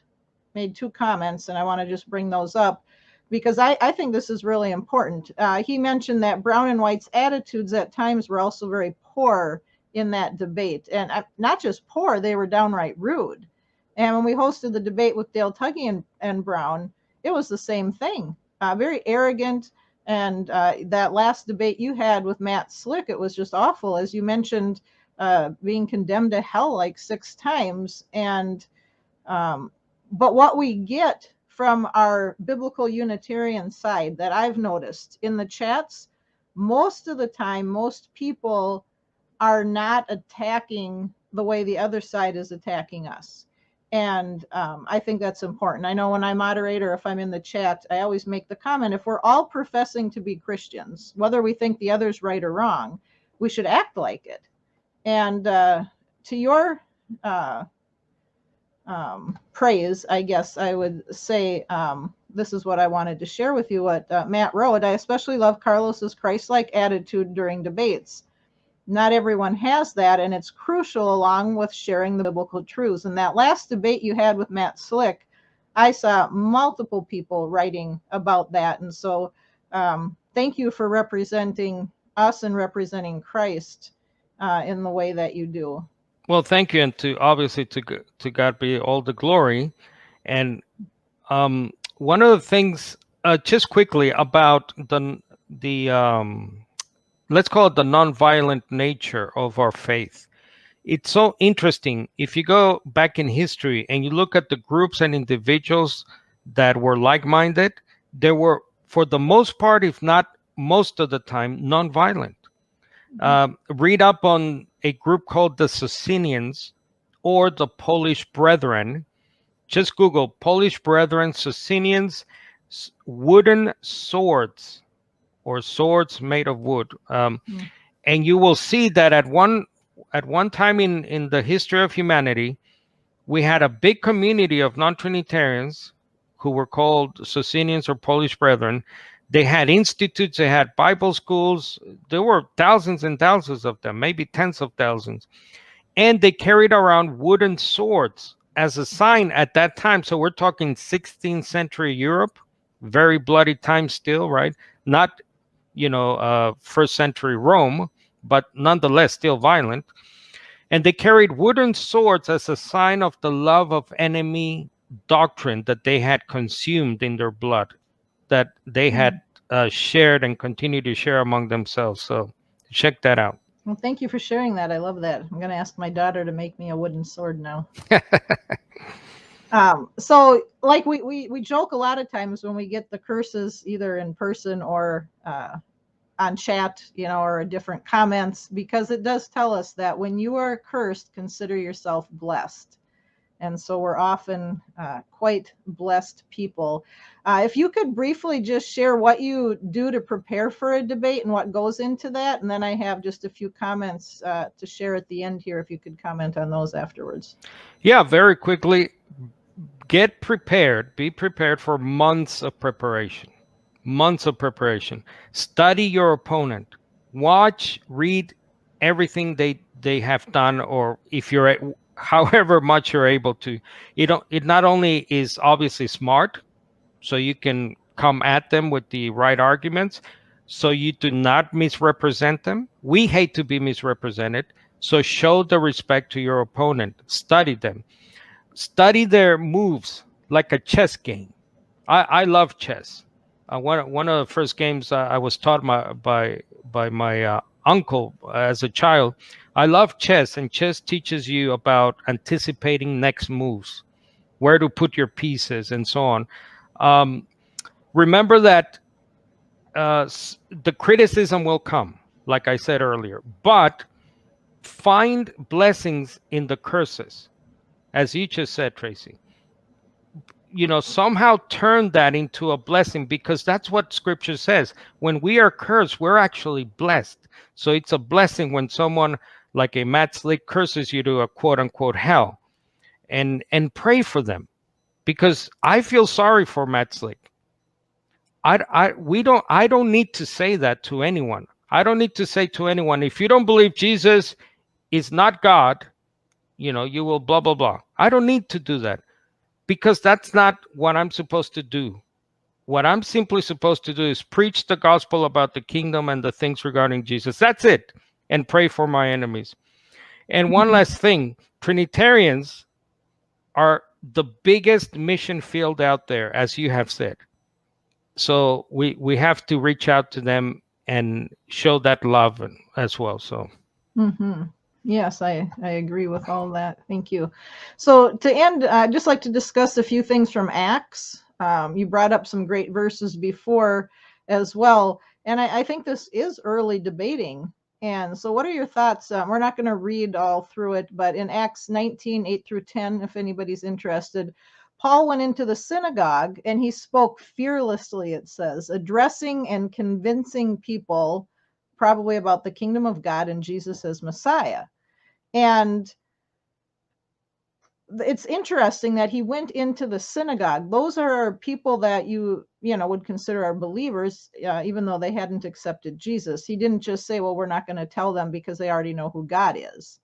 made 2 comments, and I want to just bring those up because I think this is really important. He mentioned that Brown and White's attitudes at times were also very poor in that debate, and not just poor, they were downright rude. And when we hosted the debate with Dale Tuggy and Brown, it was the same thing. Very arrogant. And that last debate you had with Matt Slick, it was just awful. As you mentioned, being condemned to hell like 6 times. And but what we get from our biblical Unitarian side that I've noticed in the chats, most of the time, most people are not attacking the way the other side is attacking us. And I think that's important. I know when I moderate or if I'm in the chat, I always make the comment, if we're all professing to be Christians, whether we think the other's right or wrong, we should act like it. And to your praise, I guess I would say this is what I wanted to share with you, what Matt wrote. I especially love Carlos's Christ-like attitude during debates. Not everyone has that, and it's crucial along with sharing the biblical truths. And that last debate you had with Matt Slick, I saw multiple people writing about that. And so thank you for representing us and representing Christ in the way that you do. Well, thank you. And obviously to God be all the glory. And one of the things, just quickly about the let's call it the nonviolent nature of our faith. It's so interesting. If you go back in history and you look at the groups and individuals that were like-minded, they were, for the most part, if not most of the time, nonviolent. Read up on a group called the Socinians or the Polish Brethren. Just Google Polish Brethren, Socinians, wooden swords or swords made of wood. And you will see that at one time in the history of humanity, we had a big community of non-Trinitarians who were called Socinians or Polish Brethren. They had institutes, they had Bible schools. There were thousands and thousands of them, maybe tens of thousands. And they carried around wooden swords as a sign at that time. So we're talking 16th century Europe, very bloody time still, right? Not, first century Rome, but nonetheless still violent. And they carried wooden swords as a sign of the love of enemy doctrine that they had consumed in their blood, that they had shared and continue to share among themselves. So check that out. Well, thank you for sharing that. I love that. I'm going to ask my daughter to make me a wooden sword now. So like we joke a lot of times when we get the curses either in person or on chat, or different comments, because it does tell us that when you are cursed, consider yourself blessed. And so we're often quite blessed people. If you could briefly just share what you do to prepare for a debate and what goes into that. And then I have just a few comments to share at the end here, if you could comment on those afterwards. Yeah, very quickly. Get prepared. Be prepared for months of preparation. Months of preparation. Study your opponent. Watch, read everything they have done, or if you're however much you're able to. It not only is obviously smart, so you can come at them with the right arguments, so you do not misrepresent them. We hate to be misrepresented, so show the respect to your opponent. Study them. Study their moves like a chess game. I love chess. One of the first games I was taught by my uncle as a child. I love chess, and chess teaches you about anticipating next moves, where to put your pieces, and so on. Remember that the criticism will come, like I said earlier, but find blessings in the curses, as you just said, Tracy. Somehow turn that into a blessing, because that's what scripture says. When we are cursed, we're actually blessed. So it's a blessing when someone like a Matt Slick curses you to a quote unquote hell, and pray for them, because I feel sorry for Matt Slick. I don't need to say that to anyone. I don't need to say to anyone, if you don't believe Jesus is not God, you will blah, blah, blah. I don't need to do that, because that's not what I'm supposed to do. What I'm simply supposed to do is preach the gospel about the kingdom and the things regarding Jesus. That's it. And pray for my enemies. And one last thing, Trinitarians are the biggest mission field out there, as you have said. So we have to reach out to them and show that love as well. So. Yes, I agree with all that. Thank you. So to end, I'd just like to discuss a few things from Acts. You brought up some great verses before as well. And I think this is early debating. And so what are your thoughts? We're not going to read all through it, but in Acts 19, 8 through 10, if anybody's interested, Paul went into the synagogue and he spoke fearlessly, it says, addressing and convincing people probably about the kingdom of God and Jesus as Messiah. And it's interesting that he went into the synagogue. Those are people that you would consider are believers, even though they hadn't accepted Jesus. He didn't just say, well, we're not going to tell them because they already know who God is.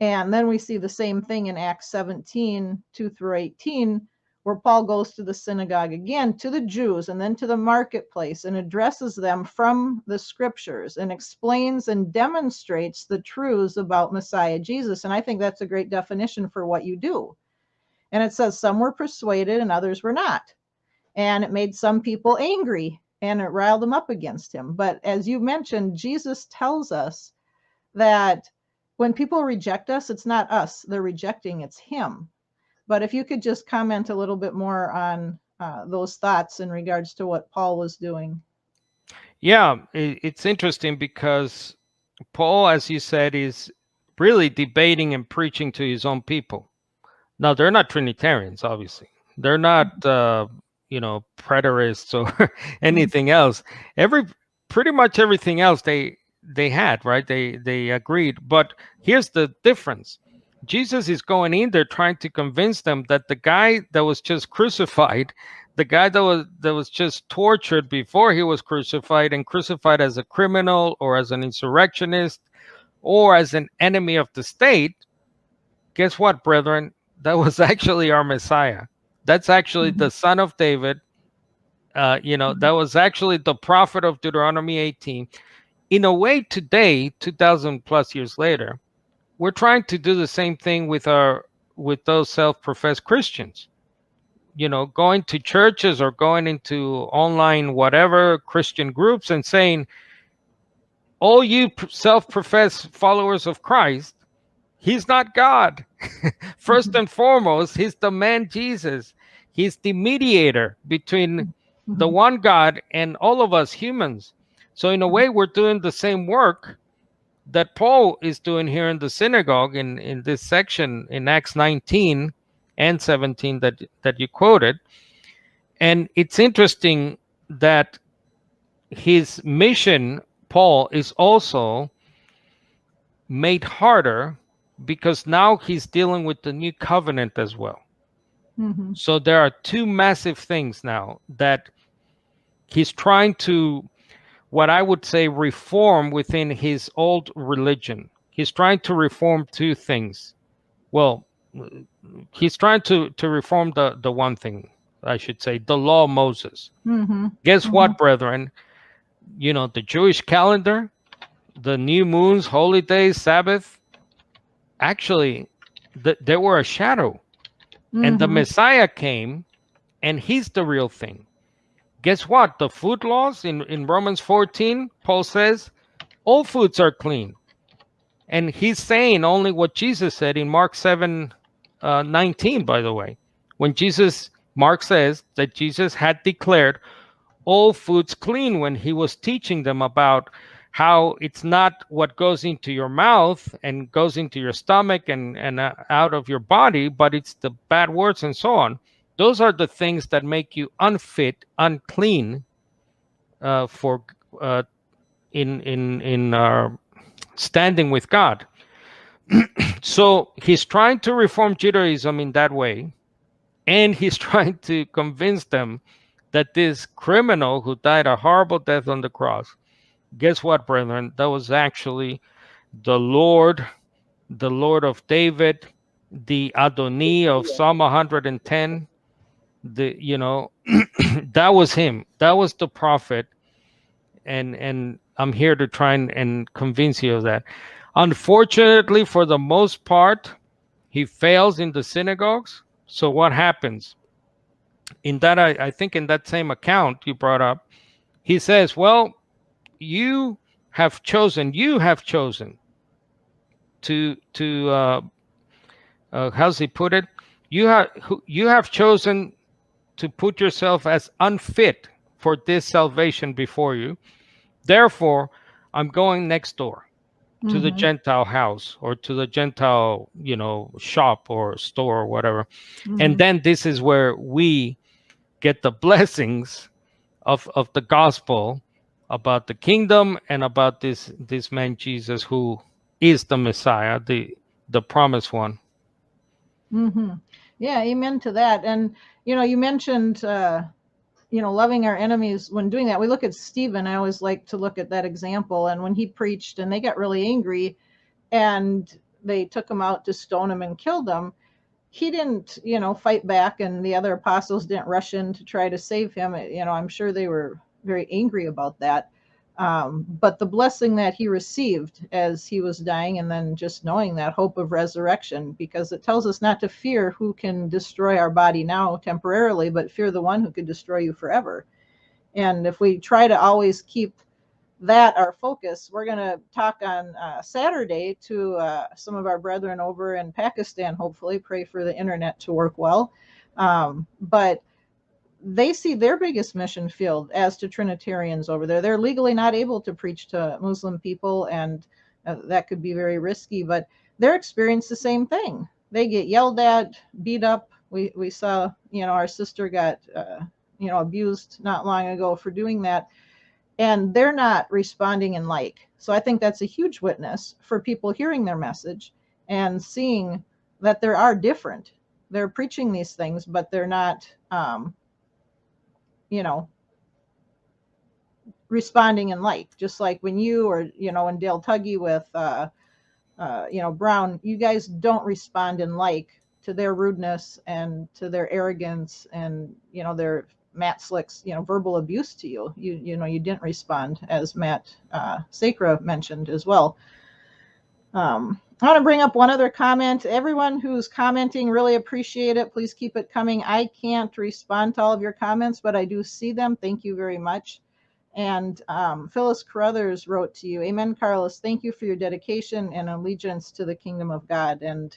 And then we see the same thing in Acts 17, 2 through 18, where Paul goes to the synagogue again, to the Jews, and then to the marketplace, and addresses them from the scriptures and explains and demonstrates the truths about Messiah Jesus. And I think that's a great definition for what you do. And it says some were persuaded and others were not. And it made some people angry and it riled them up against him. But as you mentioned, Jesus tells us that when people reject us, it's not us they're rejecting, it's him. But if you could just comment a little bit more on those thoughts in regards to what Paul was doing. Yeah, it's interesting because Paul, as you said, is really debating and preaching to his own people. Now, they're not Trinitarians, obviously. They're not, preterists or anything else. Pretty much everything else they had, right? They agreed. But here's the difference. Jesus is going in there trying to convince them that the guy that was just crucified, the guy that was just tortured before he was crucified, and crucified as a criminal or as an insurrectionist or as an enemy of the state, guess what, brethren? That was actually our Messiah. That's actually the son of David. That was actually the prophet of Deuteronomy 18. In a way, today, 2000 plus years later, we're trying to do the same thing with those self-professed Christians. Going to churches or going into online whatever Christian groups and saying, all you self-professed followers of Christ, he's not God. First and foremost, he's the man Jesus. He's the mediator between the one God and all of us humans. So in a way, we're doing the same work that Paul is doing here in the synagogue in this section in Acts 19 and 17 that you quoted. And it's interesting that his mission, Paul, is also made harder because now he's dealing with the new covenant as well. So there are two massive things now that he's trying to, what I would say, reform within his old religion. He's trying to reform two things. Well, he's trying to reform the one thing, I should say, the law of Moses. Guess what, brethren? The Jewish calendar, the new moons, holy days, Sabbath, actually, they were a shadow. And the Messiah came, and he's the real thing. Guess what? The food laws in Romans 14, Paul says, all foods are clean. And he's saying only what Jesus said in Mark 7:19, by the way. When Mark says that Jesus had declared all foods clean when he was teaching them about how it's not what goes into your mouth and goes into your stomach and out of your body, but it's the bad words and so on. Those are the things that make you unfit, unclean for in standing with God. So he's trying to reform Judaism in that way, and he's trying to convince them that this criminal who died a horrible death on the cross, guess what, brethren? That was actually the Lord of David, the Adonai of Psalm 110. That was him. That was the prophet. And I'm here to try and convince you of that. Unfortunately, for the most part, he fails in the synagogues. So what happens? In that, I think in that same account you brought up, he says, well, you have chosen to how's he put it? You have chosen to put yourself as unfit for this salvation before you. Therefore, I'm going next door to the Gentile house or to the Gentile, shop or store or whatever. And then this is where we get the blessings of the gospel about the kingdom and about this man Jesus, who is the Messiah, the promised one. Yeah, amen to that. And you mentioned loving our enemies. When doing that, we look at Stephen. I always like to look at that example. And when he preached and they got really angry and they took him out to stone him and killed him, he didn't fight back, and the other apostles didn't rush in to try to save him. I'm sure they were very angry about that. But the blessing that he received as he was dying, and then just knowing that hope of resurrection, because it tells us not to fear who can destroy our body now temporarily, but fear the one who could destroy you forever. And if we try to always keep that our focus, we're going to talk on Saturday to some of our brethren over in Pakistan. Hopefully, pray for the internet to work well. But they see their biggest mission field as to Trinitarians over there. They're legally not able to preach to Muslim people, and that could be very risky, but they're experiencing the same thing. They get yelled at, beat up. We saw, our sister got, abused not long ago for doing that, and they're not responding in like. So I think that's a huge witness for people hearing their message and seeing that there are different. They're preaching these things, but they're not, responding in like. Just like when you or, when Dale Tuggy with, Brown, you guys don't respond in like to their rudeness and to their arrogance and, their Matt Slick's, verbal abuse to you. You didn't respond, as Matt Sacra mentioned as well. I want to bring up one other comment. Everyone who's commenting, really appreciate it. Please keep it coming. I can't respond to all of your comments, but I do see them. Thank you very much. And Phyllis Carruthers wrote to you, Amen, Carlos. Thank you for your dedication and allegiance to the kingdom of God. And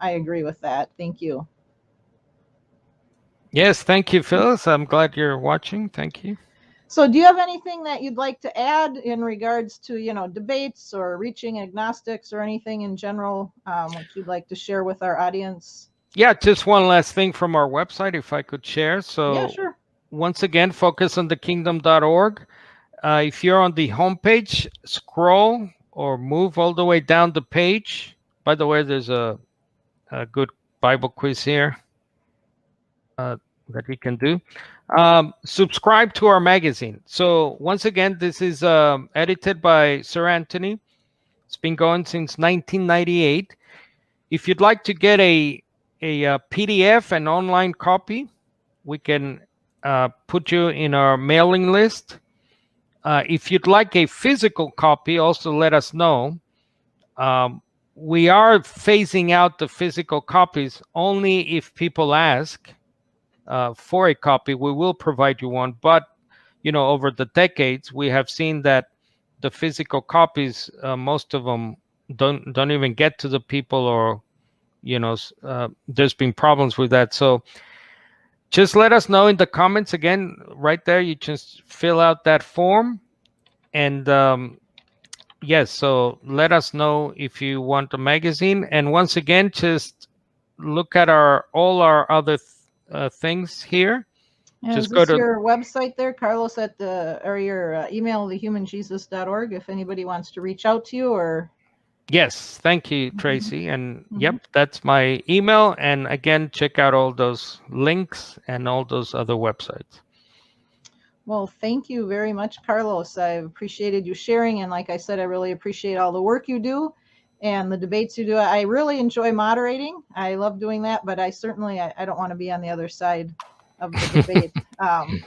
I agree with that. Thank you. Yes, thank you, Phyllis. I'm glad you're watching. Thank you. So do you have anything that you'd like to add in regards to, debates or reaching agnostics or anything in general, what you'd like to share with our audience? Yeah, just one last thing from our website, if I could share. So yeah, sure. Once again, focusonthekingdom.org. If you're on the homepage, scroll or move all the way down the page. By the way, there's a good Bible quiz here that you can do. Subscribe to our magazine. So once again, this is edited by Sir Anthony. It's been going since 1998. If you'd like to get a PDF, an online copy, we can put you in our mailing list. If you'd like a physical copy, also let us know. We are phasing out the physical copies only if people ask for a copy. We will provide you one, but over the decades, we have seen that the physical copies, most of them don't even get to the people, or there's been problems with that. So just let us know in the comments. Again, right there, you just fill out that form. And yes, so let us know if you want a magazine. And once again, just look at all our other things here. And just is go this to your website there, Carlos, or your email, thehumanjesus.org, if anybody wants to reach out to you? Or Yes, thank you, Tracy. And yep, that's my email. And again, check out all those links and all those other websites. Well, thank you very much, Carlos. I appreciated you sharing. And like I said, I really appreciate all the work you do and the debates you do. I really enjoy moderating. I love doing that, but I certainly, I don't want to be on the other side of the debate.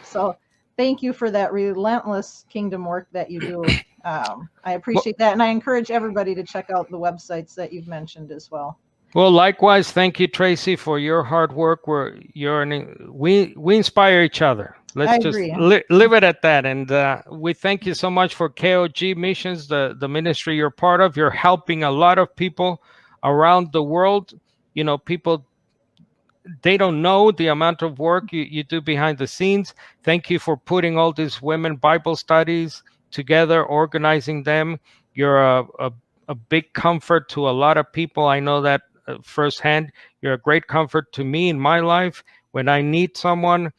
So thank you for that relentless kingdom work that you do. I appreciate that. And I encourage everybody to check out the websites that you've mentioned as well. Well, likewise, thank you, Tracy, for your hard work. We inspire each other. Let's just live it at that. And we thank you so much for KOG Missions, the ministry you're part of. You're helping a lot of people around the world. People, they don't know the amount of work you do behind the scenes. Thank you for putting all these women Bible studies together, organizing them. You're a big comfort to a lot of people. I know that firsthand. You're a great comfort to me in my life when I need someone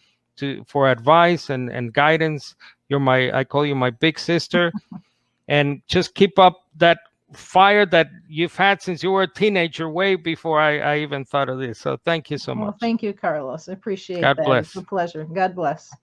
for advice and guidance. I call you my big sister. And just keep up that fire that you've had since you were a teenager, way before I even thought of this. So thank you so much. Well, thank you, Carlos. I appreciate that. God bless. It's a pleasure. God bless.